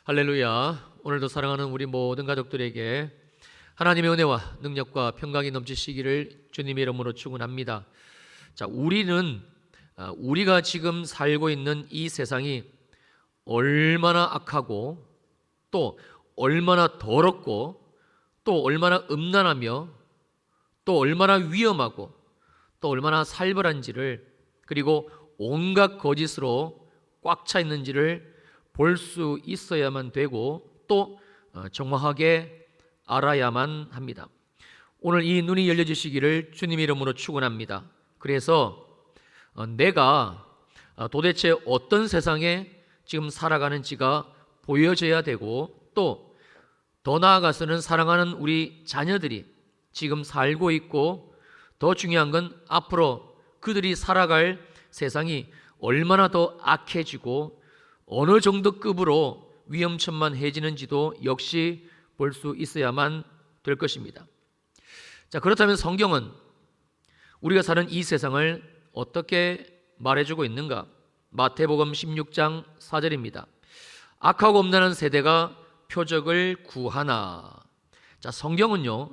할렐루야. 오늘도 사랑하는 우리 모든 가족들에게 하나님의 은혜와 능력과 평강이 넘치시기를 주님의 이름으로 축원합니다. 자, 우리가 지금 살고 있는 이 세상이 얼마나 악하고 또 얼마나 더럽고 또 얼마나 음란하며 또 얼마나 위험하고 또 얼마나 살벌한지를, 그리고 온갖 거짓으로 꽉 차 있는지를 볼 수 있어야만 되고 또 정확하게 알아야만 합니다. 오늘 이 눈이 열려지시기를 주님의 이름으로 축원합니다. 그래서 내가 도대체 어떤 세상에 지금 살아가는지가 보여져야 되고, 또 더 나아가서는 사랑하는 우리 자녀들이 지금 살고 있고, 더 중요한 건 앞으로 그들이 살아갈 세상이 얼마나 더 악해지고 어느 정도 급으로 위험천만해지는지도 역시 볼 수 있어야만 될 것입니다. 자, 그렇다면 성경은 우리가 사는 이 세상을 어떻게 말해주고 있는가? 마태복음 16장 4절입니다. 악하고 음란한 세대가 표적을 구하나. 자, 성경은요,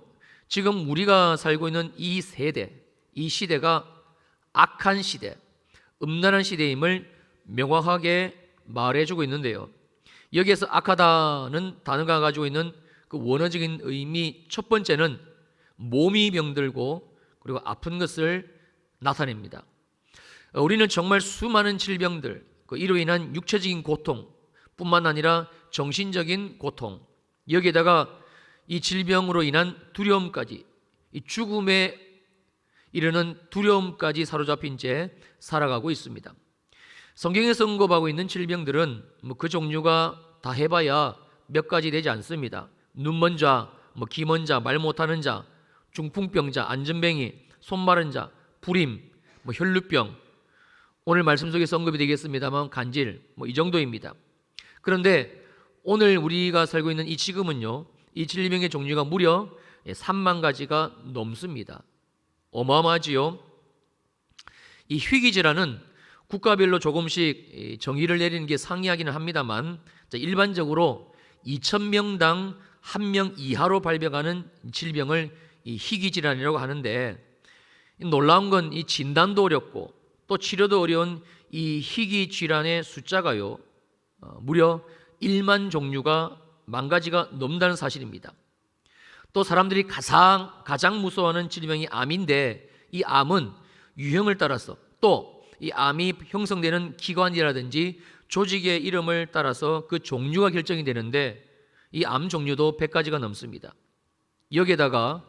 지금 우리가 살고 있는 이 세대, 이 시대가 악한 시대, 음란한 시대임을 명확하게 말해주고 있는데요, 여기에서 악하다는 단어가 가지고 있는 그 원어적인 의미, 첫 번째는 몸이 병들고 그리고 아픈 것을 나타냅니다. 우리는 정말 수많은 질병들, 이로 인한 육체적인 고통 뿐만 아니라 정신적인 고통, 여기에다가 이 질병으로 인한 두려움까지, 이 죽음에 이르는 두려움까지 사로잡힌 채 살아가고 있습니다. 성경에서 언급하고 있는 질병들은 그 종류가 다 해봐야 몇 가지 되지 않습니다. 눈먼 자, 귀먼 자, 말 못하는 자, 중풍병자, 안전뱅이, 손 마른 자, 불임, 혈루병, 오늘 말씀 속에서 언급이 되겠습니다만 간질, 이 정도입니다. 그런데 오늘 우리가 살고 있는 이 지금은요, 이 질병의 종류가 무려 3만 가지가 넘습니다. 어마어마하지요. 이 희귀질환은 국가별로 조금씩 정의를 내리는 게 상이하기는 합니다만, 일반적으로 2,000명당 1명 이하로 발병하는 질병을 이 희귀질환이라고 하는데, 놀라운 건 이 진단도 어렵고 또 치료도 어려운 이 희귀질환의 숫자가요, 무려 1만 종류가, 1만 가지가 넘는다는 사실입니다. 또 사람들이 가장 무서워하는 질병이 암인데, 이 암은 유형을 따라서 또 이 암이 형성되는 기관이라든지 조직의 이름을 따라서 그 종류가 결정이 되는데, 이 암 종류도 100가지가 넘습니다. 여기에다가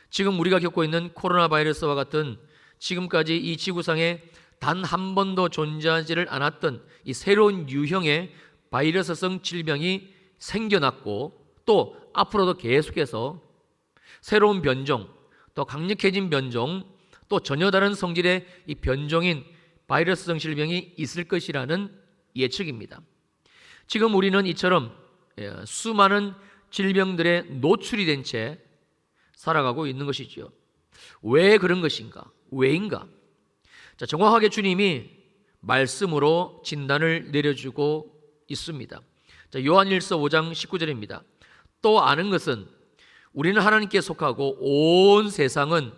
지금 우리가 겪고 있는 코로나 바이러스와 같은 지금까지 이 지구상에 단 한 번도 존재하지를 않았던 이 새로운 유형의 바이러스성 질병이 생겨났고, 또 앞으로도 계속해서 새로운 변종, 또 강력해진 변종, 또 전혀 다른 성질의 이 변종인 바이러스성 질병이 있을 것이라는 예측입니다. 지금 우리는 이처럼 수많은 질병들에 노출이 된 채 살아가고 있는 것이지요. 왜 그런 것인가? 왜인가? 자, 정확하게 주님이 말씀으로 진단을 내려주고 있습니다. 자, 요한일서 5장 19절입니다. 또 아는 것은 우리는 하나님께 속하고 온 세상은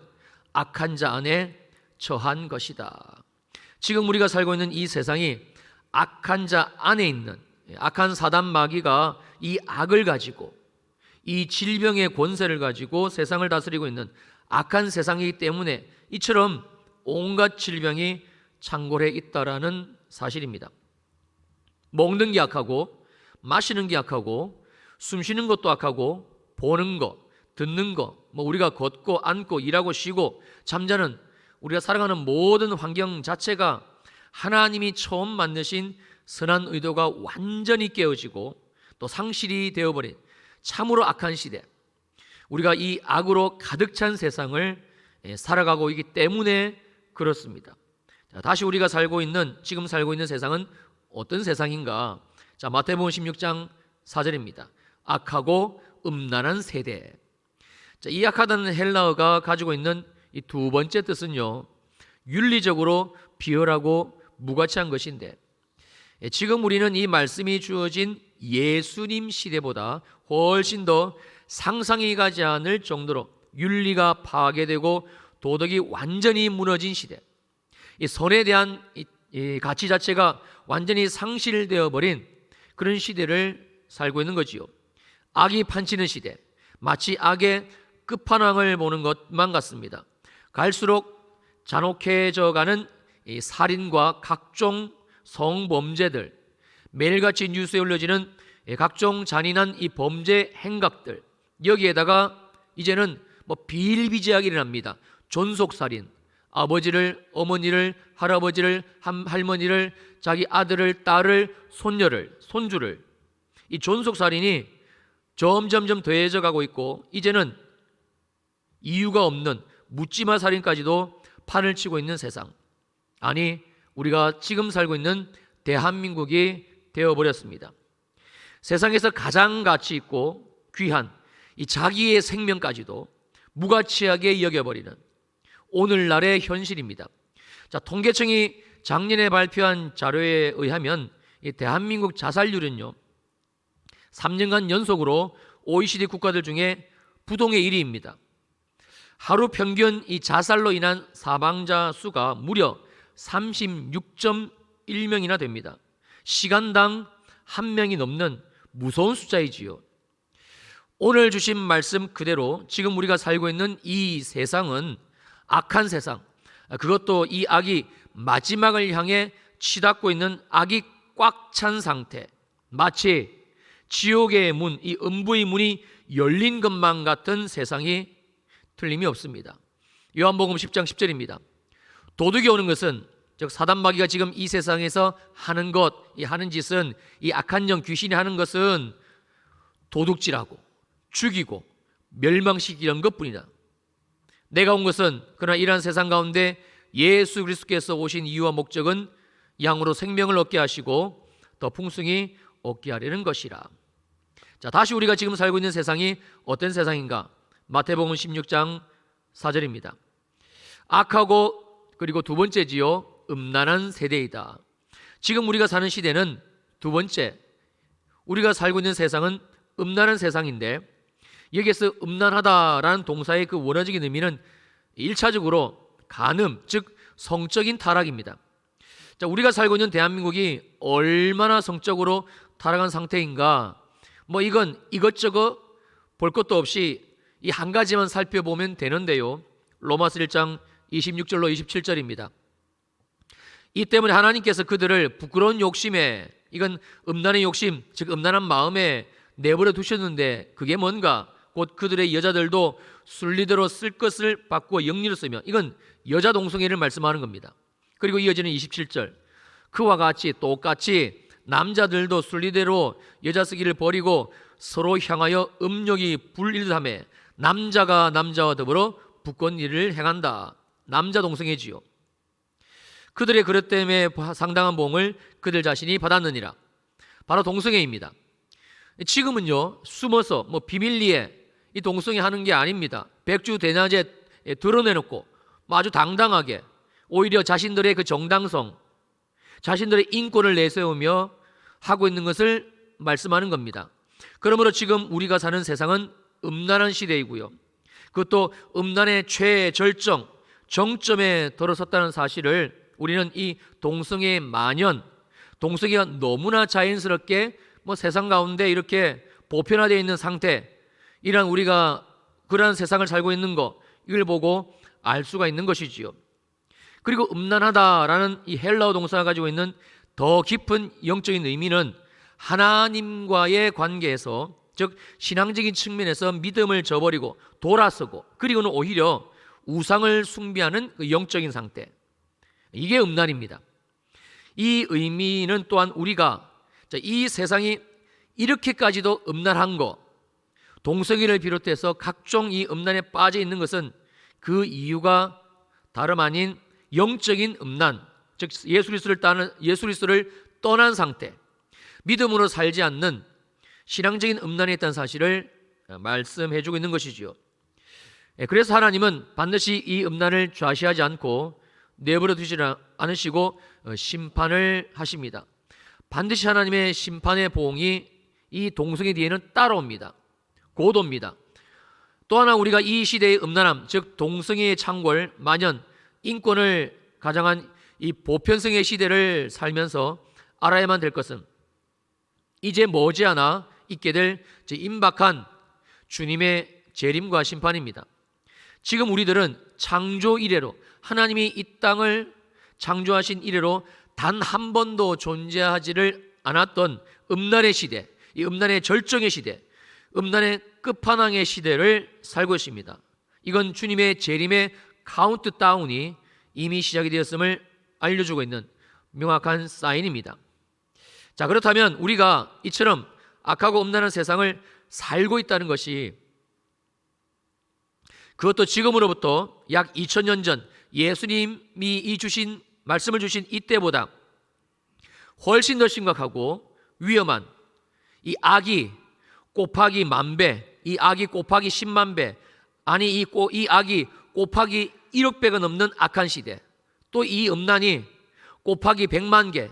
악한 자 안에 처한 것이다. 지금 우리가 살고 있는 이 세상이 악한 자 안에 있는, 악한 사단 마귀가 이 악을 가지고, 이 질병의 권세를 가지고 세상을 다스리고 있는 악한 세상이기 때문에 이처럼 온갖 질병이 창궐해 있다라는 사실입니다. 먹는 게 악하고, 마시는 게 악하고, 숨 쉬는 것도 악하고, 보는 거, 듣는 거, 우리가 걷고 앉고 일하고 쉬고 잠자는, 우리가 살아가는 모든 환경 자체가 하나님이 처음 만드신 선한 의도가 완전히 깨어지고 또 상실이 되어버린 참으로 악한 시대, 우리가 이 악으로 가득 찬 세상을 살아가고 있기 때문에 그렇습니다. 자, 다시 우리가 지금 살고 있는 세상은 어떤 세상인가? 자, 마태복음 16장 4절입니다. 악하고 음란한 세대. 자, 이 악하다는 헬라어가 가지고 있는 이 두 번째 뜻은요, 윤리적으로 비열하고 무가치한 것인데, 지금 우리는 이 말씀이 주어진 예수님 시대보다 훨씬 더 상상이 가지 않을 정도로 윤리가 파괴되고 도덕이 완전히 무너진 시대, 이 선에 대한 이 가치 자체가 완전히 상실되어 버린 그런 시대를 살고 있는 거지요. 악이 판치는 시대, 마치 악의 끝판왕을 보는 것만 같습니다. 갈수록 잔혹해져 가는 이 살인과 각종 성범죄들, 매일같이 뉴스에 올려지는 각종 잔인한 이 범죄 행각들, 여기에다가 이제는 뭐 비일비재하게 일어납니다. 존속살인, 아버지를, 어머니를, 할아버지를, 할머니를, 자기 아들을, 딸을, 손녀를, 손주를, 이 존속살인이 점점점 더해져 가고 있고, 이제는 이유가 없는 묻지마 살인까지도 판을 치고 있는 세상, 아니 우리가 지금 살고 있는 대한민국이 되어버렸습니다. 세상에서 가장 가치 있고 귀한 이 자기의 생명까지도 무가치하게 여겨버리는 오늘날의 현실입니다. 자, 통계청이 작년에 발표한 자료에 의하면 이 대한민국 자살률은요 3년간 연속으로 OECD 국가들 중에 부동의 1위입니다. 하루 평균 이 자살로 인한 사망자 수가 무려 36.1명이나 됩니다. 시간당 1명이 넘는 무서운 숫자이지요. 오늘 주신 말씀 그대로 지금 우리가 살고 있는 이 세상은 악한 세상, 그것도 이 악이 마지막을 향해 치닫고 있는 악이 꽉 찬 상태, 마치 지옥의 문, 이 음부의 문이 열린 것만 같은 세상이 틀림이 없습니다. 요한복음 10장 10절입니다. 도둑이 오는 것은, 즉 사단마귀가 지금 이 세상에서 하는 것, 이 하는 짓은, 이 악한 영 귀신이 하는 것은 도둑질하고 죽이고 멸망시키려는 것뿐이다. 내가 온 것은, 그러나 이러한 세상 가운데 예수 그리스도께서 오신 이유와 목적은 양으로 생명을 얻게 하시고 더 풍성히 얻게 하려는 것이라. 자, 다시 우리가 지금 살고 있는 세상이 어떤 세상인가? 마태복음 16장 4절입니다. 악하고, 그리고 두 번째지요, 음란한 세대이다. 지금 우리가 사는 시대는 두 번째, 우리가 살고 있는 세상은 음란한 세상인데, 여기에서 음란하다라는 동사의 그 원어적인 의미는 1차적으로 간음, 즉 성적인 타락입니다. 자, 우리가 살고 있는 대한민국이 얼마나 성적으로 타락한 상태인가? 뭐 이건 이것저것 볼 것도 없이 이 한 가지만 살펴보면 되는데요. 로마서 1장 26절로 27절입니다. 이 때문에 하나님께서 그들을 부끄러운 욕심에, 이건 음란의 욕심, 즉 음란한 마음에 내버려 두셨는데, 그게 뭔가? 곧 그들의 여자들도 순리대로 쓸 것을 바꾸어 영리로 쓰며, 이건 여자 동성애를 말씀하는 겁니다. 그리고 이어지는 27절, 그와 같이 똑같이 남자들도 순리대로 여자 쓰기를 버리고 서로 향하여 음욕이 불일하며 남자가 남자와 더불어 부끄러운 일을 행한다. 남자 동성애지요. 그들의 그릇 때문에 상당한 보응을 그들 자신이 받았느니라. 바로 동성애입니다. 지금은요 숨어서 뭐 비밀리에 이 동성애 하는 게 아닙니다. 백주대낮에 드러내놓고 아주 당당하게 오히려 자신들의 그 정당성, 자신들의 인권을 내세우며 하고 있는 것을 말씀하는 겁니다. 그러므로 지금 우리가 사는 세상은 음란한 시대이고요, 그것도 음란의 최절정, 정점에 들어섰다는 사실을 우리는 이 동성애의 만연, 동성애가 너무나 자연스럽게 뭐 세상 가운데 이렇게 보편화되어 있는 상태, 이런 우리가 그러한 세상을 살고 있는 것, 이걸 보고 알 수가 있는 것이지요. 그리고 음란하다라는 이 헬라어 동사가 가지고 있는 더 깊은 영적인 의미는 하나님과의 관계에서, 즉 신앙적인 측면에서 믿음을 저버리고 돌아서고, 그리고는 오히려 우상을 숭배하는 그 영적인 상태, 이게 음란입니다. 이 의미는 또한 우리가 이 세상이 이렇게까지도 음란한 것, 동성애를 비롯해서 각종 이 음란에 빠져 있는 것은 그 이유가 다름 아닌 영적인 음란, 즉 예수 그리스도를 떠난 상태, 믿음으로 살지 않는 신앙적인 음란에 있다는 사실을 말씀해 주고 있는 것이지요. 그래서 하나님은 반드시 이 음란을 좌시하지 않고 내버려 두지 않으시고 심판을 하십니다. 반드시 하나님의 심판의 보응이 이 동성애 뒤에는 따라옵니다. 곧 옵니다. 또 하나 우리가 이 시대의 음란함, 즉 동성애의 창궐, 만연, 인권을 가장한 이 보편성의 시대를 살면서 알아야만 될 것은 이제 머지않아 있게 될 임박한 주님의 재림과 심판입니다. 지금 우리들은 창조 이래로, 하나님이 이 땅을 창조하신 이래로 단 한 번도 존재하지를 않았던 음란의 시대, 이 음란의 절정의 시대, 음란의 끝판왕의 시대를 살고 있습니다. 이건 주님의 재림의 카운트다운이 이미 시작이 되었음을 알려주고 있는 명확한 사인입니다. 자, 그렇다면 우리가 이처럼 악하고 음란한 세상을 살고 있다는 것이, 그것도 지금으로부터 약 2000년 전 예수님이 이 주신 말씀을 주신 이때보다 훨씬 더 심각하고 위험한 이 악이 곱하기 10,000배, 이 악이 곱하기 10만 배, 아니 이 악이 곱하기 1억 배가 넘는 악한 시대, 또 이 음란이 곱하기 100만 개,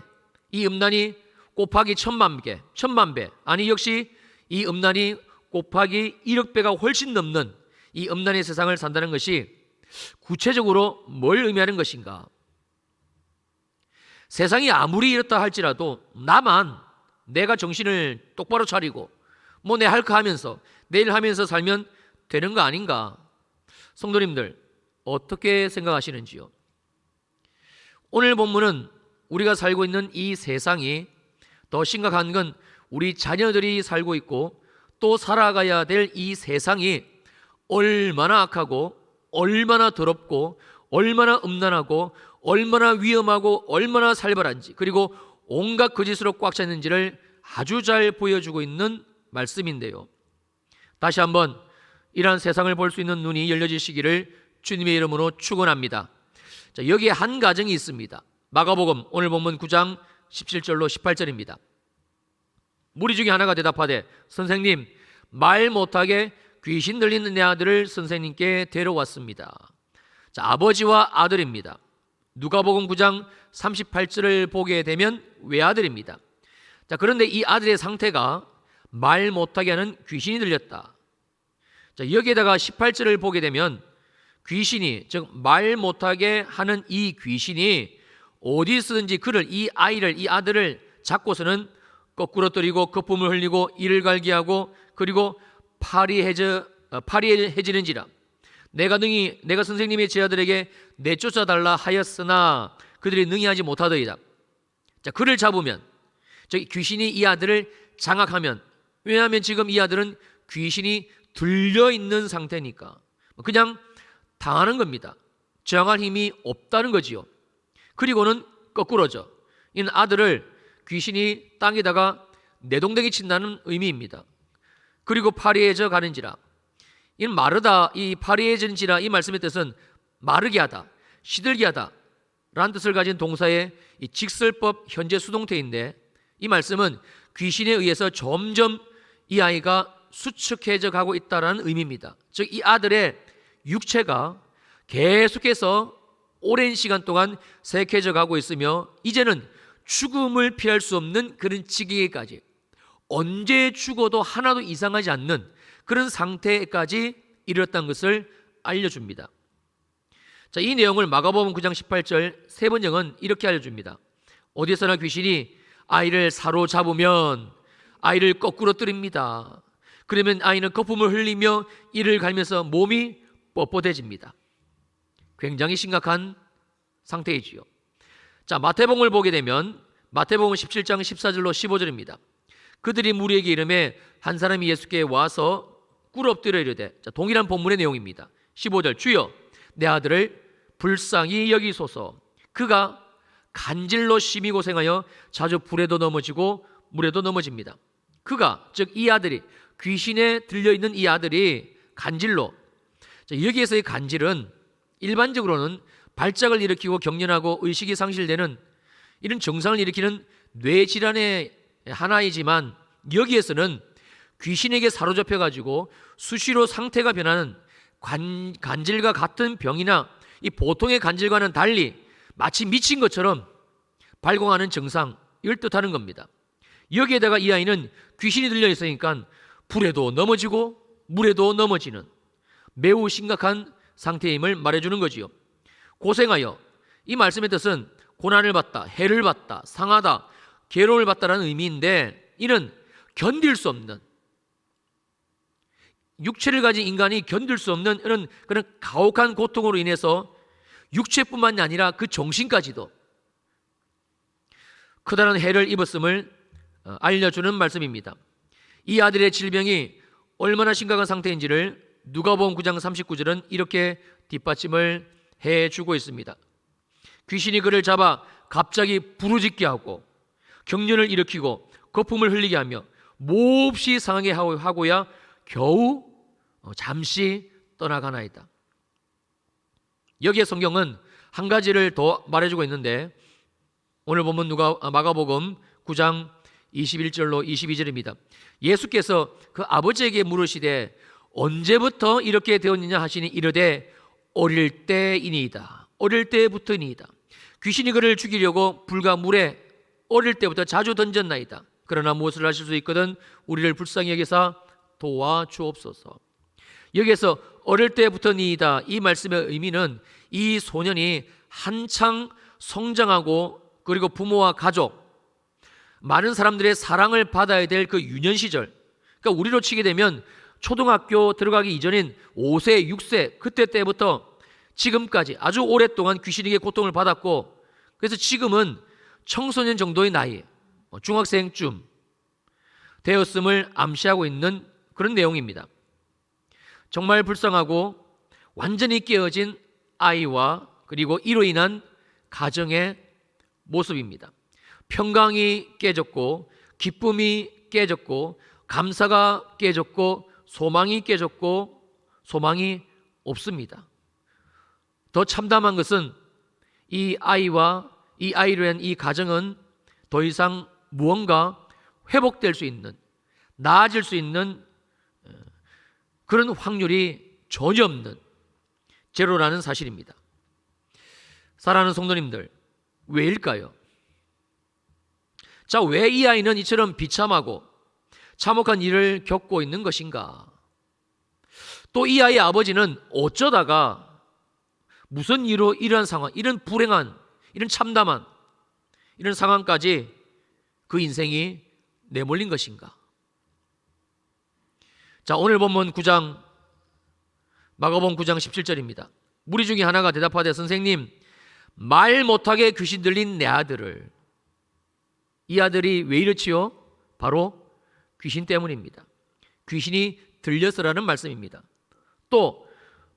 이 음란이 곱하기 1000만 배, 아니 역시 이 음란이 곱하기 1억 배가 훨씬 넘는 이 음란의 세상을 산다는 것이 구체적으로 뭘 의미하는 것인가? 세상이 아무리 이렇다 할지라도 나만 내가 정신을 똑바로 차리고 뭐 내 할 거 하면서 내일 하면서 살면 되는 거 아닌가? 성도님들 어떻게 생각하시는지요? 오늘 본문은 우리가 살고 있는 이 세상이 더 심각한 건 우리 자녀들이 살고 있고 또 살아가야 될 이 세상이 얼마나 악하고 얼마나 더럽고 얼마나 음란하고 얼마나 위험하고 얼마나 살벌한지, 그리고 온갖 거짓으로 꽉 차 있는지를 아주 잘 보여주고 있는 말씀인데요. 다시 한번 이러한 세상을 볼 수 있는 눈이 열려지시기를 주님의 이름으로 축원합니다. 자, 여기에 한 가정이 있습니다. 마가복음 오늘 본문 9장 17절로 18절입니다. 무리 중에 하나가 대답하되 선생님, 말 못하게 귀신 들리는 내 아들을 선생님께 데려왔습니다. 자, 아버지와 아들입니다. 누가복음 9장 38절을 보게 되면 외아들입니다. 자, 그런데 이 아들의 상태가 말 못하게 하는 귀신이 들렸다. 자, 여기에다가 18절을 보게 되면 귀신이, 즉 말 못하게 하는 이 귀신이 어디서든지 그를, 이 아이를, 이 아들을 잡고서는 거꾸로 때리고 거품을 흘리고 이를 갈게 하고 그리고 파리해지는지라. 내가 선생님의 제자들에게 내쫓아달라 하였으나 그들이 능히 하지 못하더이다. 자, 그를 잡으면, 즉 귀신이 이 아들을 장악하면, 왜냐하면 지금 이 아들은 귀신이 들려있는 상태니까 그냥 당하는 겁니다. 저항할 힘이 없다는 거지요. 그리고는 거꾸로죠. 이는 아들을 귀신이 땅에다가 내동댕이 친다는 의미입니다. 그리고 파리해져 가는지라. 이는 마르다, 이 파리해지는지라, 이 말씀의 뜻은 마르게 하다, 시들게 하다 라는 뜻을 가진 동사의 이 직설법 현재 수동태인데, 이 말씀은 귀신에 의해서 점점 이 아이가 수축해져 가고 있다는 의미입니다. 즉 이 아들의 육체가 계속해서 오랜 시간 동안 쇠해져 가고 있으며 이제는 죽음을 피할 수 없는 그런 지경에까지, 언제 죽어도 하나도 이상하지 않는 그런 상태까지 이르렀다는 것을 알려줍니다. 자, 이 내용을 마가복음 9장 18절 세 번역은 이렇게 알려줍니다. 어디서나 귀신이 아이를 사로잡으면 아이를 거꾸로 뜨립니다. 그러면 아이는 거품을 흘리며 이를 갈면서 몸이 뻣뻣해집니다. 굉장히 심각한 상태이지요. 자, 마태복음을 보게 되면 마태복음 17장 14절로 15절입니다. 그들이 무리에게 이르매 한 사람이 예수께 와서 꿇어 엎드려 이르되, 자, 동일한 본문의 내용입니다. 15절, 주여 내 아들을 불쌍히 여기소서. 그가 간질로 심히 고생하여 자주 불에도 넘어지고 물에도 넘어집니다. 그가, 즉 이 아들이, 귀신에 들려있는 이 아들이 간질로, 자, 여기에서의 간질은 일반적으로는 발작을 일으키고 경련하고 의식이 상실되는 이런 증상을 일으키는 뇌질환의 하나이지만, 여기에서는 귀신에게 사로잡혀 가지고 수시로 상태가 변하는 간질과 같은 병이나 이 보통의 간질과는 달리 마치 미친 것처럼 발광하는 증상, 이걸 뜻하는 겁니다. 여기에다가 이 아이는 귀신이 들려 있으니까 불에도 넘어지고 물에도 넘어지는 매우 심각한 상태임을 말해주는 거지요. 고생하여, 이 말씀의 뜻은 고난을 받다, 해를 받다, 상하다, 괴로움을 받다라는 의미인데, 이는 견딜 수 없는, 육체를 가진 인간이 견딜 수 없는 그런 가혹한 고통으로 인해서 육체뿐만이 아니라 그 정신까지도 크다란 해를 입었음을 알려주는 말씀입니다. 이 아들의 질병이 얼마나 심각한 상태인지를 누가복음 9장 39절은 이렇게 뒷받침을 해주고 있습니다. 귀신이 그를 잡아 갑자기 부르짖게 하고 경련을 일으키고 거품을 흘리게 하며 몹시 상하게 하고야 겨우 잠시 떠나가나이다. 여기에 성경은 한 가지를 더 말해주고 있는데, 오늘 보면 마가복음 9장 21절로 22절입니다. 예수께서 그 아버지에게 물으시되 언제부터 이렇게 되었느냐 하시니 이르되 어릴 때이니이다. 어릴 때부터이니이다. 귀신이 그를 죽이려고 불과 물에 어릴 때부터 자주 던졌나이다. 그러나 무엇을 하실 수 있거든 우리를 불쌍히 여기사 도와주옵소서. 여기에서 어릴 때부터니이다, 이 말씀의 의미는 이 소년이 한창 성장하고 그리고 부모와 가족, 많은 사람들의 사랑을 받아야 될 그 유년 시절, 그러니까 우리로 치게 되면 초등학교 들어가기 이전인 5세, 6세 그때 때부터 지금까지 아주 오랫동안 귀신에게 고통을 받았고, 그래서 지금은 청소년 정도의 나이, 중학생쯤 되었음을 암시하고 있는 그런 내용입니다. 정말 불쌍하고 완전히 깨어진 아이와 그리고 이로 인한 가정의 모습입니다. 평강이 깨졌고 기쁨이 깨졌고 감사가 깨졌고 소망이 깨졌고 소망이 없습니다. 더 참담한 것은 이 아이와 이 아이로 인한 이 가정은 더 이상 무언가 회복될 수 있는, 나아질 수 있는 그런 확률이 전혀 없는 제로라는 사실입니다. 사랑하는 성도님들, 왜일까요? 자, 왜 이 아이는 이처럼 비참하고 참혹한 일을 겪고 있는 것인가? 또 이 아이의 아버지는 어쩌다가 무슨 이유로 이러한 상황, 이런 불행한, 이런 참담한 이런 상황까지 그 인생이 내몰린 것인가? 자, 오늘 본문 마가복음 9장 17절입니다. 무리 중에 하나가 대답하되 선생님, 말 못하게 귀신 들린 내 아들을. 이 아들이 왜 이렇지요? 바로 귀신 때문입니다. 귀신이 들려서라는 말씀입니다. 또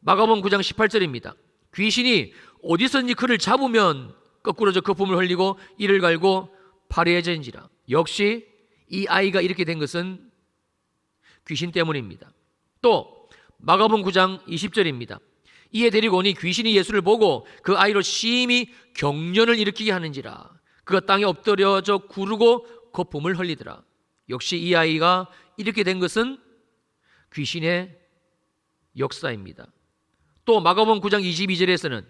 마가복음 9장 18절입니다. 귀신이 어디서든지 그를 잡으면 거꾸로 저 거품을 흘리고 이를 갈고 파리해진지라. 역시 이 아이가 이렇게 된 것은 귀신 때문입니다. 또 마가복음 9장 20절입니다. 이에 데리고 오니 귀신이 예수를 보고 그 아이로 심히 경련을 일으키게 하는지라. 그가 땅에 엎드려져 구르고 거품을 흘리더라. 역시 이 아이가 이렇게 된 것은 귀신의 역사입니다. 또 마가복음 9장 22절에서는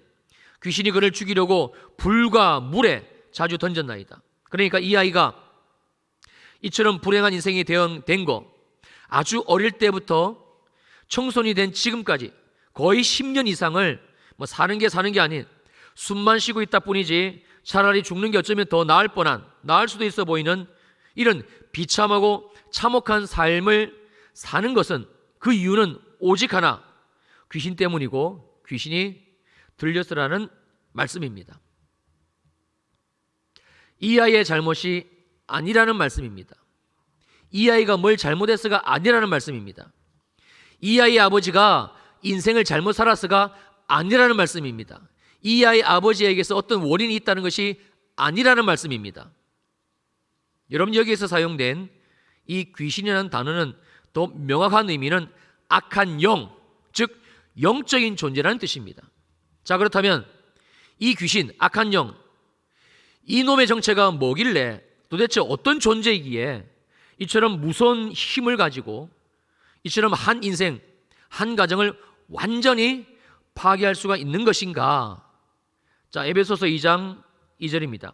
귀신이 그를 죽이려고 불과 물에 자주 던졌나이다. 그러니까 이 아이가 이처럼 불행한 인생이 된 거, 아주 어릴 때부터 청소년이 된 지금까지 거의 10년 이상을 사는 게 아닌 숨만 쉬고 있다 뿐이지 차라리 죽는 게 어쩌면 더 나을 수도 있어 보이는 이런 비참하고 참혹한 삶을 사는 것은, 그 이유는 오직 하나, 귀신 때문이고 귀신이 들려서라는 말씀입니다. 이 아이의 잘못이 아니라는 말씀입니다. 이 아이가 뭘 잘못했어가 아니라는 말씀입니다. 이 아이의 아버지가 인생을 잘못 살았어가 아니라는 말씀입니다. 이 아이 아버지에게서 어떤 원인이 있다는 것이 아니라는 말씀입니다. 여러분, 여기에서 사용된 이 귀신이라는 단어는 더 명확한 의미는 악한 영, 즉 영적인 존재라는 뜻입니다. 자, 그렇다면 이 귀신, 악한 영, 이놈의 정체가 뭐길래, 도대체 어떤 존재이기에 이처럼 무서운 힘을 가지고 이처럼 한 인생, 한 가정을 완전히 파괴할 수가 있는 것인가? 자, 에베소서 2장 2절입니다.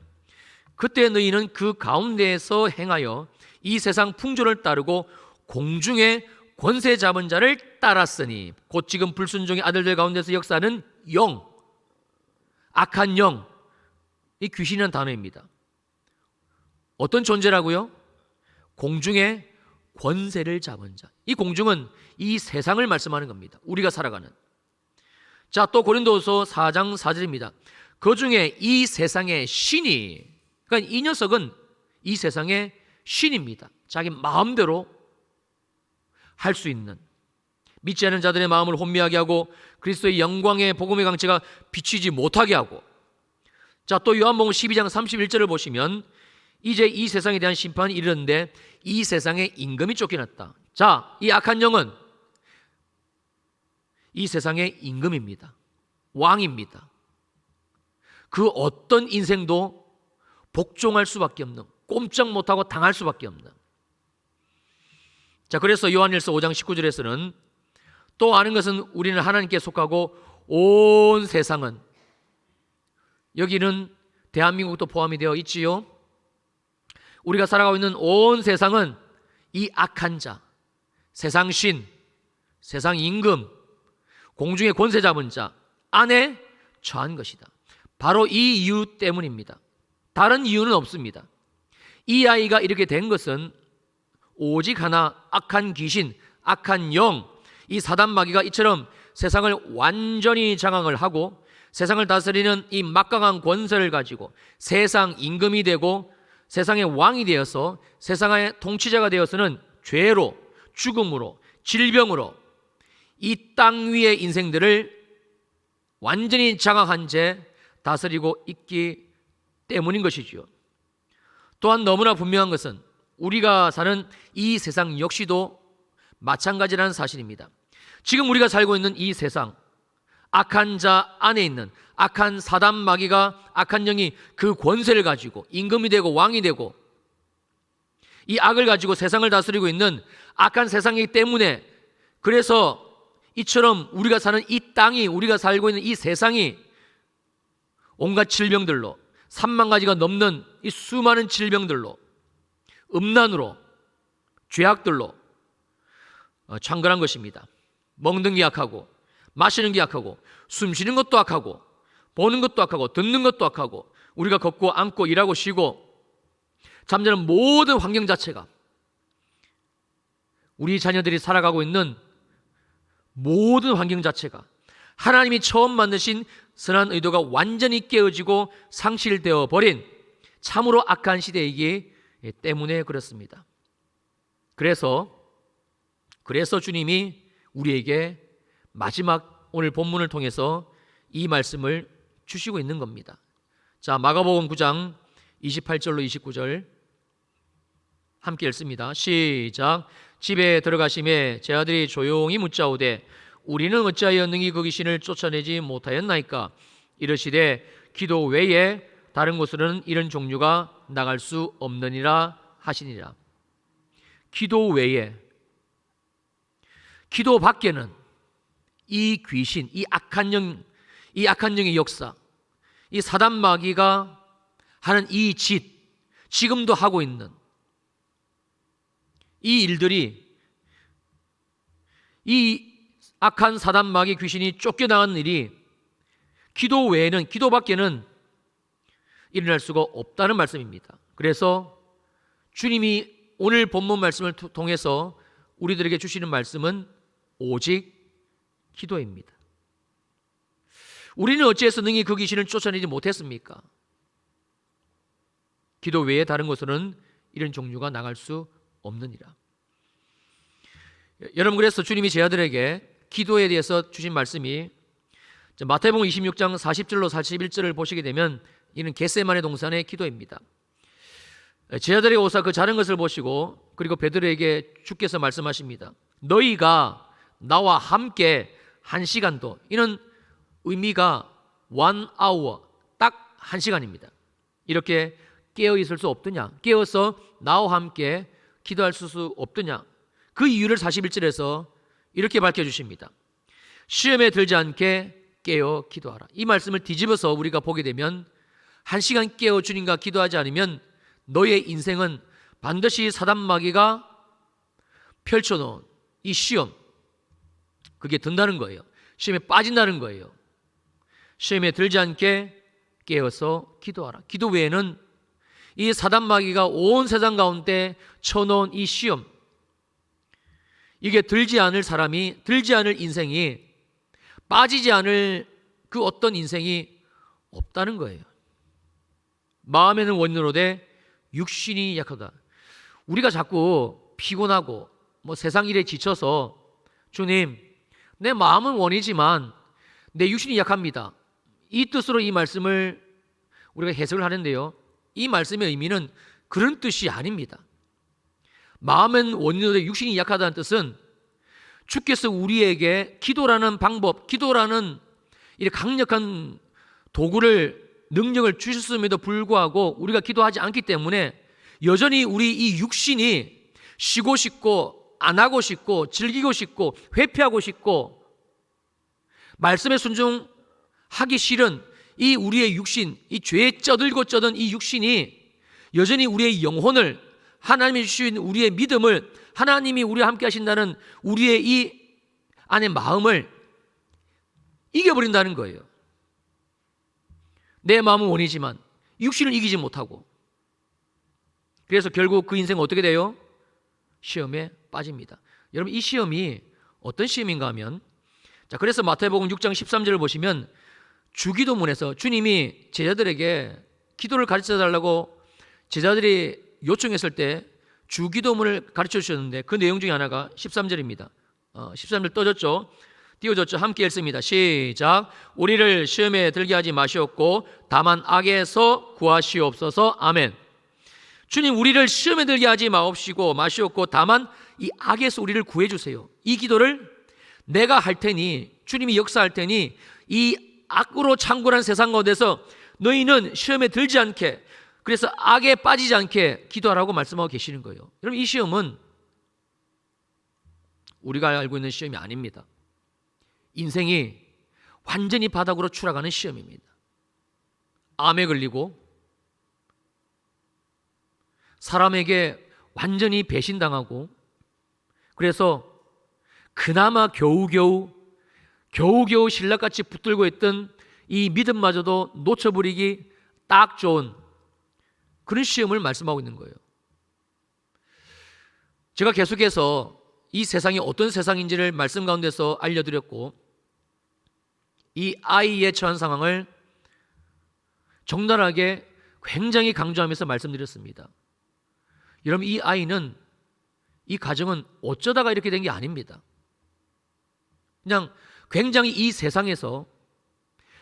그때 너희는 그 가운데에서 행하여 이 세상 풍조를 따르고 공중의 권세 잡은 자를 따랐으니 곧 지금 불순종의 아들들 가운데서 역사하는 영, 악한 영, 이 귀신이라는 단어입니다. 어떤 존재라고요? 공중의 권세를 잡은 자. 이 공중은 이 세상을 말씀하는 겁니다. 우리가 살아가는. 자, 또 고린도후서 4장 4절입니다. 그 중에 이 세상의 신이, 그러니까 이 녀석은 이 세상의 신입니다. 자기 마음대로 할 수 있는, 믿지 않는 자들의 마음을 혼미하게 하고 그리스도의 영광의 복음의 강체가 비치지 못하게 하고. 자, 또 요한복음 12장 31절을 보시면 이제 이 세상에 대한 심판이 이르는데 이 세상의 임금이 쫓겨났다. 자, 이 악한 영은 이 세상의 임금입니다. 왕입니다. 그 어떤 인생도 복종할 수밖에 없는, 꼼짝 못하고 당할 수밖에 없는. 자, 그래서 요한일서 5장 19절에서는 또 아는 것은 우리는 하나님께 속하고 온 세상은, 여기는 대한민국도 포함이 되어 있지요. 우리가 살아가고 있는 온 세상은 이 악한 자, 세상 신, 세상 임금, 공중의 권세 잡은 자 안에 처한 것이다. 바로 이 이유 때문입니다. 다른 이유는 없습니다. 이 아이가 이렇게 된 것은 오직 하나, 악한 귀신, 악한 영, 이 사단 마귀가 이처럼 세상을 완전히 장악을 하고 세상을 다스리는 이 막강한 권세를 가지고 세상 임금이 되고 세상의 왕이 되어서 세상의 통치자가 되어서는 죄로, 죽음으로, 질병으로 이 땅 위의 인생들을 완전히 장악한 채 다스리고 있기 때문인 것이지요. 또한 너무나 분명한 것은 우리가 사는 이 세상 역시도 마찬가지라는 사실입니다. 지금 우리가 살고 있는 이 세상, 악한 자 안에 있는 악한 사단 마귀가, 악한 영이 그 권세를 가지고 임금이 되고 왕이 되고 이 악을 가지고 세상을 다스리고 있는 악한 세상이기 때문에, 그래서 이처럼 우리가 사는 이 땅이, 우리가 살고 있는 이 세상이 온갖 질병들로, 3만 가지가 넘는 이 수많은 질병들로, 음란으로, 죄악들로 창궐한 것입니다. 먹는 게 악하고, 마시는 게 악하고, 숨 쉬는 것도 악하고, 보는 것도 악하고, 듣는 것도 악하고, 우리가 걷고 앉고 일하고 쉬고 잠자는 모든 환경 자체가, 우리 자녀들이 살아가고 있는 모든 환경 자체가 하나님이 처음 만드신 선한 의도가 완전히 깨어지고 상실되어 버린 참으로 악한 시대이기 때문에 그렇습니다. 그래서 주님이 우리에게 마지막 오늘 본문을 통해서 이 말씀을 주시고 있는 겁니다. 자, 마가복음 9장 28절로 29절 함께 읽습니다. 시작. 집에 들어가심에 제 아들이 조용히 묻자오되 우리는 어찌하여 능히 그 귀신을 쫓아내지 못하였나이까? 이르시되 기도 외에 다른 곳으로는 이런 종류가 나갈 수 없느니라 하시니라. 기도 외에, 기도 밖에는 이 귀신, 이 악한 영의 역사, 이 사단 마귀가 하는 이 짓, 지금도 하고 있는 이 일들이, 이 악한 사단 마귀 귀신이 쫓겨나가는 일이 기도 외에는, 기도 밖에는 일어날 수가 없다는 말씀입니다. 그래서 주님이 오늘 본문 말씀을 통해서 우리들에게 주시는 말씀은 오직 기도입니다. 우리는 어찌해서 능히 그 귀신을 쫓아내지 못했습니까? 기도 외에 다른 곳으로는 이런 종류가 나갈 수 없느니라. 여러분, 그래서 주님이 제 아들에게 기도에 대해서 주신 말씀이 마태복음 26장 40절로 41절을 보시게 되면 이는 겟세마네 동산의 기도입니다. 제 아들에게 오사 그 자른 것을 보시고 그리고 베드로에게 주께서 말씀하십니다. 너희가 나와 함께 1시간도, 이는 의미가 1 hour, 딱 1시간입니다. 이렇게 깨어 있을 수 없더냐? 깨어서 나와 함께 기도할 수 없더냐? 그 이유를 41절에서 이렇게 밝혀주십니다. 시험에 들지 않게 깨어 기도하라. 이 말씀을 뒤집어서 우리가 보게 되면 1시간 깨어 주님과 기도하지 않으면 너의 인생은 반드시 사단 마귀가 펼쳐놓은 이 시험, 그게 든다는 거예요. 시험에 빠진다는 거예요. 시험에 들지 않게 깨어서 기도하라. 기도 외에는 이 사단 마귀가 온 세상 가운데 쳐놓은 이 시험, 이게 들지 않을 사람이, 들지 않을 인생이, 빠지지 않을 그 어떤 인생이 없다는 거예요. 마음에는 원로되 육신이 약하다. 우리가 자꾸 피곤하고 세상 일에 지쳐서 주님, 내 마음은 원이지만 내 육신이 약합니다, 이 뜻으로 이 말씀을 우리가 해석을 하는데요, 이 말씀의 의미는 그런 뜻이 아닙니다. 마음은 원인으로 육신이 약하다는 뜻은 주께서 우리에게 기도라는 방법, 기도라는 이 강력한 도구를, 능력을 주셨음에도 불구하고 우리가 기도하지 않기 때문에 여전히 우리 이 육신이 쉬고 싶고 안 하고 싶고 즐기고 싶고 회피하고 싶고 말씀에 순종하기 싫은 이 우리의 육신, 이 죄에 쩌들고 쩌든 이 육신이 여전히 우리의 영혼을, 하나님이 주신 우리의 믿음을, 하나님이 우리와 함께 하신다는 우리의 이 안의 마음을 이겨버린다는 거예요. 내 마음은 원이지만 육신을 이기지 못하고, 그래서 결국 그 인생은 어떻게 돼요? 시험에 빠집니다. 여러분, 이 시험이 어떤 시험인가 하면, 자, 그래서 마태복음 6장 13절을 보시면 주기도문에서 주님이 제자들에게 기도를 가르쳐 달라고 제자들이 요청했을 때 주기도문을 가르쳐 주셨는데 그 내용 중에 하나가 13절입니다. 13절 떠졌죠? 띄워졌죠? 함께 읽습니다. 시작. 우리를 시험에 들게 하지 마시옵고 다만 악에서 구하시옵소서. 아멘. 주님, 우리를 시험에 들게 하지 마시옵고 다만 이 악에서 우리를 구해 주세요. 이 기도를 내가 할 테니, 주님이 역사할 테니 이 악으로 창궐한 세상 가운데서 너희는 시험에 들지 않게, 그래서 악에 빠지지 않게 기도하라고 말씀하고 계시는 거예요. 여러분, 이 시험은 우리가 알고 있는 시험이 아닙니다. 인생이 완전히 바닥으로 추락하는 시험입니다. 암에 걸리고 사람에게 완전히 배신당하고, 그래서 그나마 겨우겨우 신랑같이 붙들고 있던 이 믿음마저도 놓쳐버리기 딱 좋은 그런 시험을 말씀하고 있는 거예요. 제가 계속해서 이 세상이 어떤 세상인지를 말씀 가운데서 알려드렸고, 이 아이의 처한 상황을 적나라하게 굉장히 강조하면서 말씀드렸습니다. 여러분, 이 아이는, 이 가정은 어쩌다가 이렇게 된 게 아닙니다. 그냥 굉장히 이 세상에서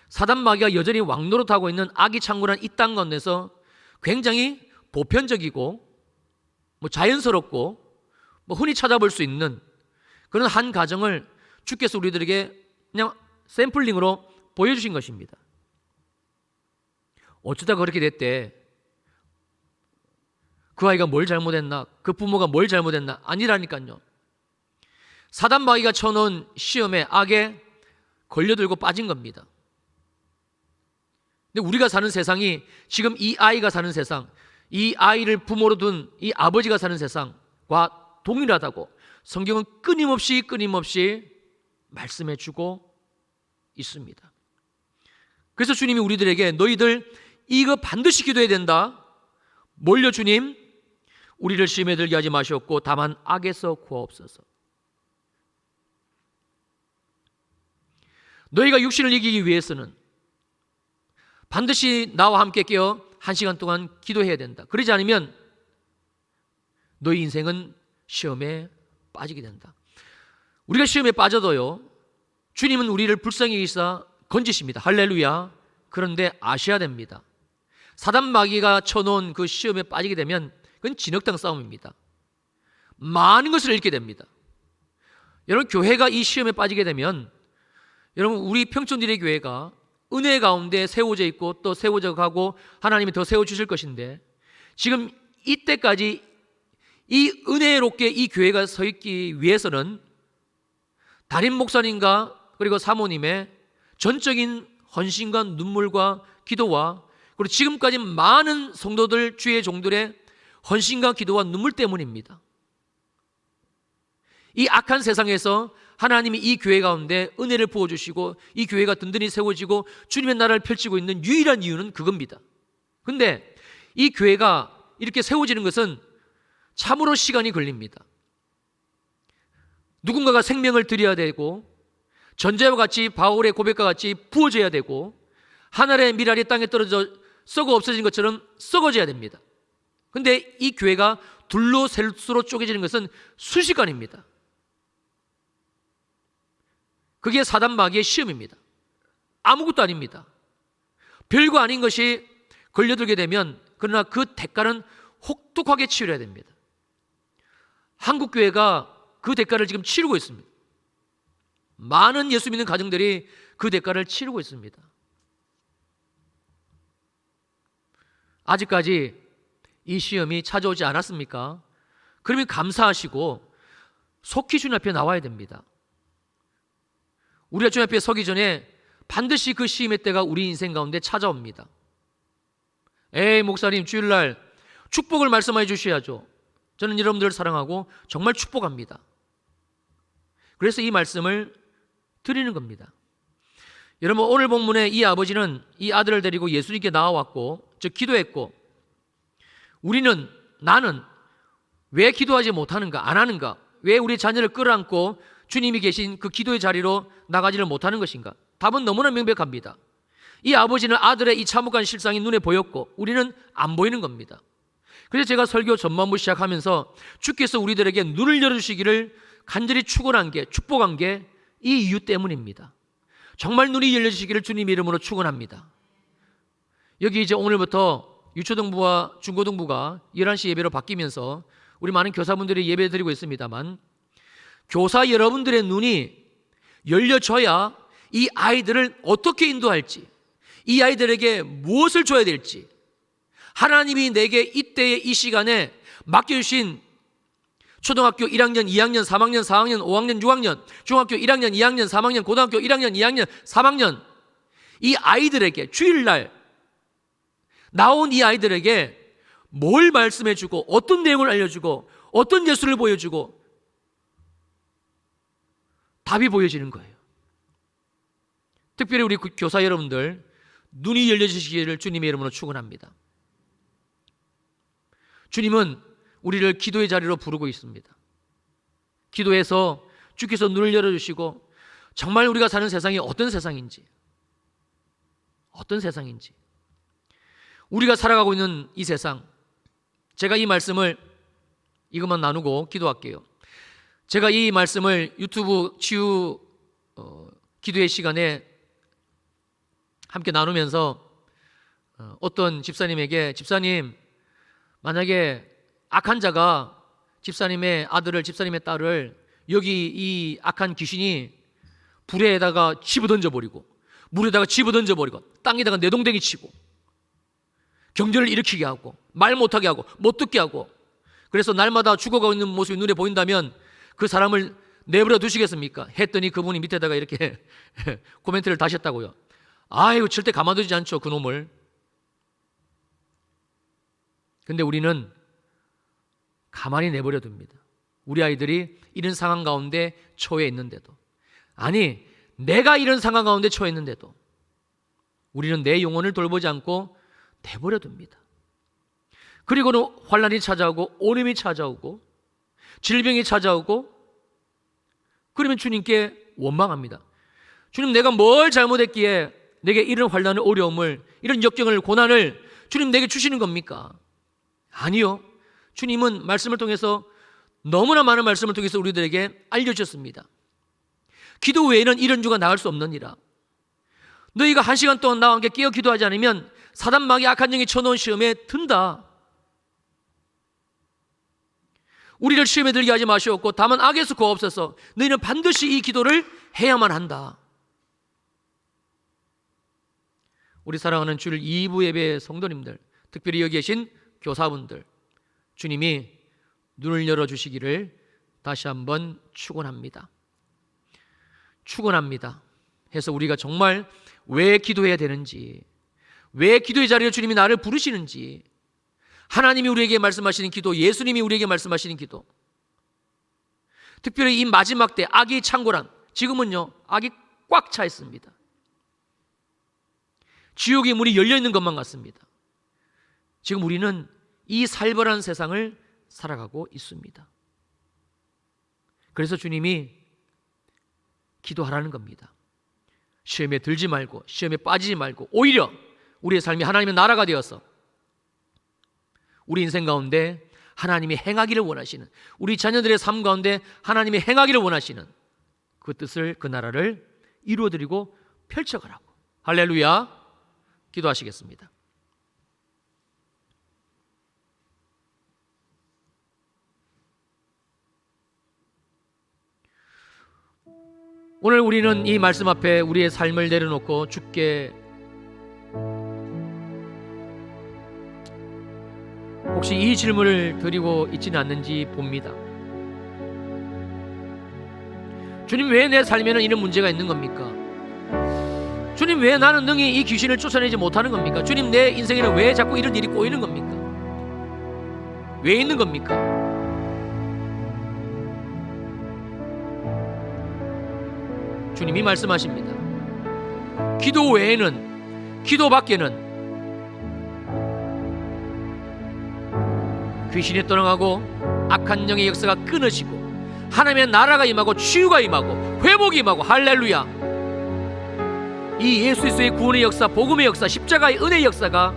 사단 마귀가 여전히 왕노릇하고 있는 악이 창궐한 이 땅 가운데서 굉장히 보편적이고 자연스럽고 흔히 찾아볼 수 있는 그런 한 가정을 주께서 우리들에게 그냥 샘플링으로 보여주신 것입니다. 어쩌다 그렇게 됐대, 그 아이가 뭘 잘못했나, 그 부모가 뭘 잘못했나, 아니라니까요. 사단 마귀가 쳐놓은 시험에, 악에 걸려들고 빠진 겁니다. 근데 우리가 사는 세상이, 지금 이 아이가 사는 세상, 이 아이를 부모로 둔 이 아버지가 사는 세상과 동일하다고 성경은 끊임없이 말씀해 주고 있습니다. 그래서 주님이 우리들에게 너희들 이거 반드시 기도해야 된다. 뭘요, 주님? 우리를 시험에 들게 하지 마시옵고 다만 악에서 구하옵소서. 너희가 육신을 이기기 위해서는 반드시 나와 함께 깨어 1시간 동안 기도해야 된다. 그러지 않으면 너희 인생은 시험에 빠지게 된다. 우리가 시험에 빠져도요, 주님은 우리를 불쌍히 여기사 건지십니다. 할렐루야. 그런데 아셔야 됩니다. 사단 마귀가 쳐놓은 그 시험에 빠지게 되면 그건 진흙탕 싸움입니다. 많은 것을 잃게 됩니다. 여러분, 교회가 이 시험에 빠지게 되면, 여러분, 우리 평촌디레 교회가 은혜 가운데 세워져 있고 또 세워져 가고 하나님이 더 세워주실 것인데, 지금 이때까지 이 은혜롭게 이 교회가 서 있기 위해서는 담임 목사님과 그리고 사모님의 전적인 헌신과 눈물과 기도와, 그리고 지금까지 많은 성도들, 주의 종들의 헌신과 기도와 눈물 때문입니다. 이 악한 세상에서 하나님이 이 교회 가운데 은혜를 부어주시고 이 교회가 든든히 세워지고 주님의 나라를 펼치고 있는 유일한 이유는 그겁니다. 근데 이 교회가 이렇게 세워지는 것은 참으로 시간이 걸립니다. 누군가가 생명을 드려야 되고 전제와 같이 바울의 고백과 같이 부어져야 되고 하늘의 밀알이 땅에 떨어져 썩어 없어진 것처럼 썩어져야 됩니다. 근데 이 교회가 둘로 셋으로 쪼개지는 것은 순식간입니다. 그게 사단 마귀의 시험입니다. 아무것도 아닙니다. 별거 아닌 것이 걸려들게 되면 그러나 그 대가는 혹독하게 치러야 됩니다. 한국교회가 그 대가를 지금 치르고 있습니다. 많은 예수 믿는 가정들이 그 대가를 치르고 있습니다. 아직까지 이 시험이 찾아오지 않았습니까? 그러면 감사하시고 속히 주님 앞에 나와야 됩니다. 우리가 주님 앞에 서기 전에 반드시 그 시험의 때가 우리 인생 가운데 찾아옵니다. 에이 목사님 주일날 축복을 말씀해 주셔야죠. 저는 여러분들을 사랑하고 정말 축복합니다. 그래서 이 말씀을 드리는 겁니다. 여러분 오늘 본문에 이 아버지는 이 아들을 데리고 예수님께 나와왔고 즉 기도했고 나는 왜 기도하지 못하는가 안 하는가 왜 우리 자녀를 끌어안고 주님이 계신 그 기도의 자리로 나가지를 못하는 것인가? 답은 너무나 명백합니다. 이 아버지는 아들의 이 참혹한 실상이 눈에 보였고 우리는 안 보이는 겁니다. 그래서 제가 설교 전반부 시작하면서 주께서 우리들에게 눈을 열어주시기를 간절히 축원한 게 축복한 게 이 이유 때문입니다. 정말 눈이 열려주시기를 주님 이름으로 축원합니다. 여기 이제 오늘부터 유초등부와 중고등부가 11시 예배로 바뀌면서 우리 많은 교사분들이 예배 드리고 있습니다만 교사 여러분들의 눈이 열려져야 이 아이들을 어떻게 인도할지 이 아이들에게 무엇을 줘야 될지 하나님이 내게 이때의 이 시간에 맡겨주신 초등학교 1학년, 2학년, 3학년, 4학년, 5학년, 6학년 중학교 1학년, 2학년, 3학년, 고등학교 1학년, 2학년, 3학년 이 아이들에게 주일날 나온 이 아이들에게 뭘 말씀해주고 어떤 내용을 알려주고 어떤 예수를 보여주고 답이 보여지는 거예요. 특별히 우리 교사 여러분들 눈이 열려주시기를 주님의 이름으로 축원합니다. 주님은 우리를 기도의 자리로 부르고 있습니다. 기도해서 주께서 눈을 열어주시고 정말 우리가 사는 세상이 어떤 세상인지 우리가 살아가고 있는 이 세상 제가 이 말씀을 이것만 나누고 기도할게요. 제가 이 말씀을 유튜브 치유 기도의 시간에 함께 나누면서 어떤 집사님에게 집사님 만약에 악한 자가 집사님의 아들을 집사님의 딸을 여기 이 악한 귀신이 불에다가 집어던져버리고 물에다가 집어던져버리고 땅에다가 내동댕이 치고 경제를 일으키게 하고 말 못하게 하고 못 듣게 하고 그래서 날마다 죽어가고 있는 모습이 눈에 보인다면 그 사람을 내버려 두시겠습니까? 했더니 그분이 밑에다가 이렇게 코멘트를 다셨다고요. 아이고 절대 가만두지 않죠 그 놈을. 근데 우리는 가만히 내버려 둡니다. 우리 아이들이 이런 상황 가운데 처해 있는데도 아니 내가 이런 상황 가운데 처해 있는데도 우리는 내 영혼을 돌보지 않고 내버려 둡니다. 그리고는 환난이 찾아오고 오염이 찾아오고 질병이 찾아오고 그러면 주님께 원망합니다. 주님 내가 뭘 잘못했기에 내게 이런 환난을 어려움을 이런 역경을 고난을 주님 내게 주시는 겁니까? 아니요. 주님은 말씀을 통해서 너무나 많은 말씀을 통해서 우리들에게 알려주셨습니다. 기도 외에는 이런 주가 나을 수 없느니라. 너희가 1시간 동안 나와 함께 깨어 기도하지 않으면 사단 마귀 악한 영이 쳐놓은 시험에 든다. 우리를 시험에 들게 하지 마시옵고 다만 악에서 구하옵소서. 너희는 반드시 이 기도를 해야만 한다. 우리 사랑하는 주일 2부 예배 성도님들 특별히 여기 계신 교사분들 주님이 눈을 열어주시기를 다시 한번 축원합니다. 해서 우리가 정말 왜 기도해야 되는지 왜 기도의 자리에 주님이 나를 부르시는지 하나님이 우리에게 말씀하시는 기도, 예수님이 우리에게 말씀하시는 기도, 특별히 이 마지막 때 악이 창궐한, 지금은요 악이 꽉 차 있습니다. 지옥의 문이 열려 있는 것만 같습니다. 지금 우리는 이 살벌한 세상을 살아가고 있습니다. 그래서 주님이 기도하라는 겁니다. 시험에 들지 말고, 시험에 빠지지 말고, 오히려 우리의 삶이 하나님의 나라가 되어서 우리 인생 가운데 하나님이 행하기를 원하시는, 우리 자녀들의 삶 가운데 하나님이 행하기를 원하시는 그 뜻을, 그 나라를 이루어드리고 펼쳐가라고. 할렐루야. 기도하시겠습니다. 오늘 우리는 이 말씀 앞에 우리의 삶을 내려놓고 주께 혹시 이 질문을 드리고 있지는 않는지 봅니다. 주님, 왜 내 삶에는 이런 문제가 있는 겁니까? 주님, 왜 나는 능히 이 귀신을 쫓아내지 못하는 겁니까? 주님, 내 인생에는 왜 자꾸 이런 일이 꼬이는 겁니까? 왜 있는 겁니까? 주님이 말씀하십니다. 기도 외에는, 기도 밖에는 귀신이 떠나가고 악한 영의 역사가 끊어지고 하나님의 나라가 임하고 치유가 임하고 회복이 임하고, 할렐루야. 이 예수 그리스도의 구원의 역사, 복음의 역사, 십자가의 은혜의 역사가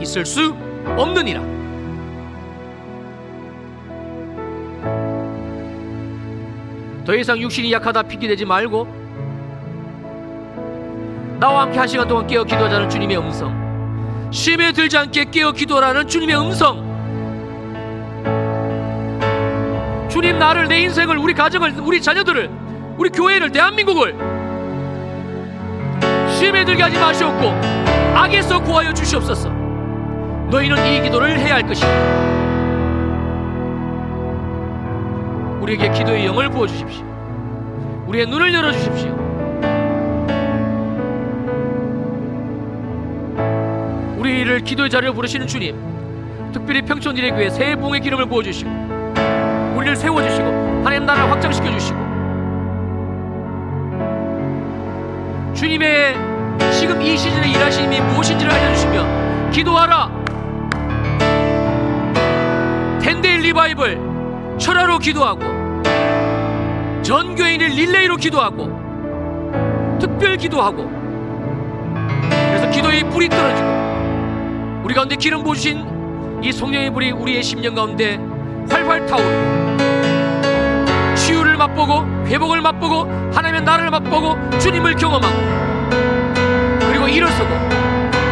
있을 수 없느니라. 더 이상 육신이 약하다 핑계대지 말고 나와 함께 한 시간 동안 깨어 기도하자는 주님의 음성, 시험에 들지 않게 깨어 기도하라는 주님의 음성. 주님, 나를, 내 인생을, 우리 가정을, 우리 자녀들을, 우리 교회를, 대한민국을 시험에 들게 하지 마시옵고 악에서 구하여 주시옵소서. 너희는 이 기도를 해야 할 것이다. 우리에게 기도의 영을 부어주십시오. 우리의 눈을 열어주십시오. 우리를 기도의 자리로 부르시는 주님, 특별히 평촌일의 교회 새 부흥의 기름을 부어주시고 우리를 세워주시고 하나님 나라를 확장시켜 주시고, 주님의 지금 이 시즌에 일하신 힘이 무엇인지를 알려주시며, 기도하라. 10데이 리바이벌 철야로 기도하고, 전 교인을 릴레이로 기도하고, 특별 기도하고, 그래서 기도의 불이 떨어지고 우리 가운데 기름 부으신 이 성령의 불이 우리의 심령 가운데 활활 타오르고 치유를 맛보고 회복을 맛보고 하나님의 나라를 맛보고 주님을 경험하고, 그리고 일어서고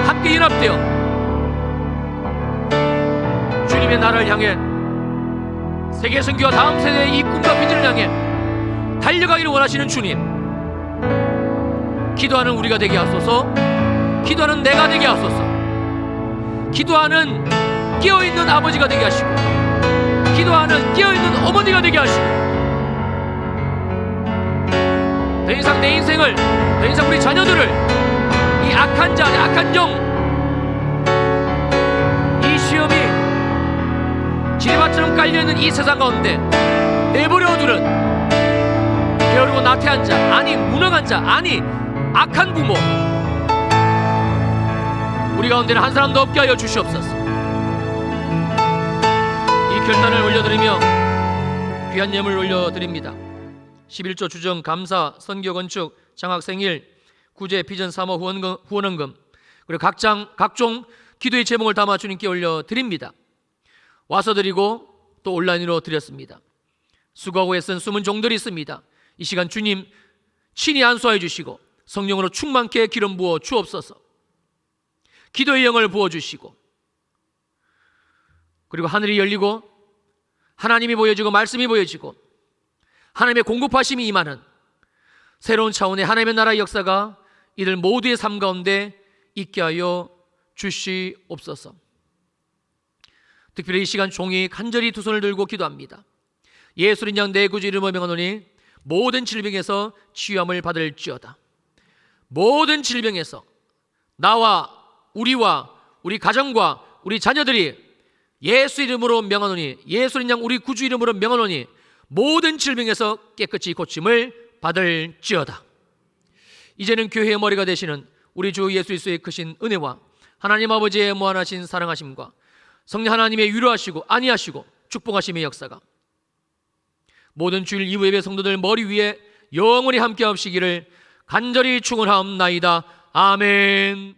함께 연합되어 주님의 나라를 향해, 세계 선교와 다음 세대의 이 꿈과 비전을 향해 달려가기를 원하시는 주님, 기도하는 우리가 되게 하소서. 기도하는 내가 되게 하소서. 기도하는 깨어있는 아버지가 되게 하시고, 기도하는 깨어있는 어머니가 되게 하시고, 더 이상 내 인생을, 더 이상 우리 자녀들을 이 악한 자, 악한 영, 이 시험이 지뢰밭처럼 깔려있는 이 세상 가운데 내버려두는 게으르고 나태한 자, 아니 무능한 자, 아니 악한 부모, 우리 가운데는 한 사람도 없게 하여 주시옵소서. 이 결단을 올려드리며 귀한 예물 올려드립니다. 11조 주정, 감사, 선교 건축, 장학 생일, 구제, 비전 사모 후원원금, 그리고 각종 기도의 제목을 담아 주님께 올려드립니다. 와서 드리고 또 온라인으로 드렸습니다. 수고하고 애쓴 숨은 종들이 있습니다. 이 시간 주님 친히 안수하여 주시고 성령으로 충만케 기름 부어 주옵소서. 기도의 영을 부어주시고, 그리고 하늘이 열리고 하나님이 보여지고 말씀이 보여지고 하나님의 공급하심이 임하는 새로운 차원의 하나님의 나라의 역사가 이들 모두의 삶 가운데 있게 하여 주시옵소서. 특별히 이 시간 종이 간절히 두 손을 들고 기도합니다. 예수님 양 내 구주 이름으로 명하노니 모든 질병에서 치유함을 받을지어다. 모든 질병에서 나와 우리와 우리 가정과 우리 자녀들이 예수 이름으로 명하노니, 예수는 양 우리 구주 이름으로 명하노니 모든 질병에서 깨끗이 고침을 받을지어다. 이제는 교회의 머리가 되시는 우리 주 예수 그리스도의 크신 은혜와 하나님 아버지의 무한하신 사랑하심과 성령 하나님의 위로하시고 안위하시고 축복하심의 역사가 모든 주일 이후 예배 성도들 머리 위에 영원히 함께 하시기를 간절히 축원하옵나이다. 아멘.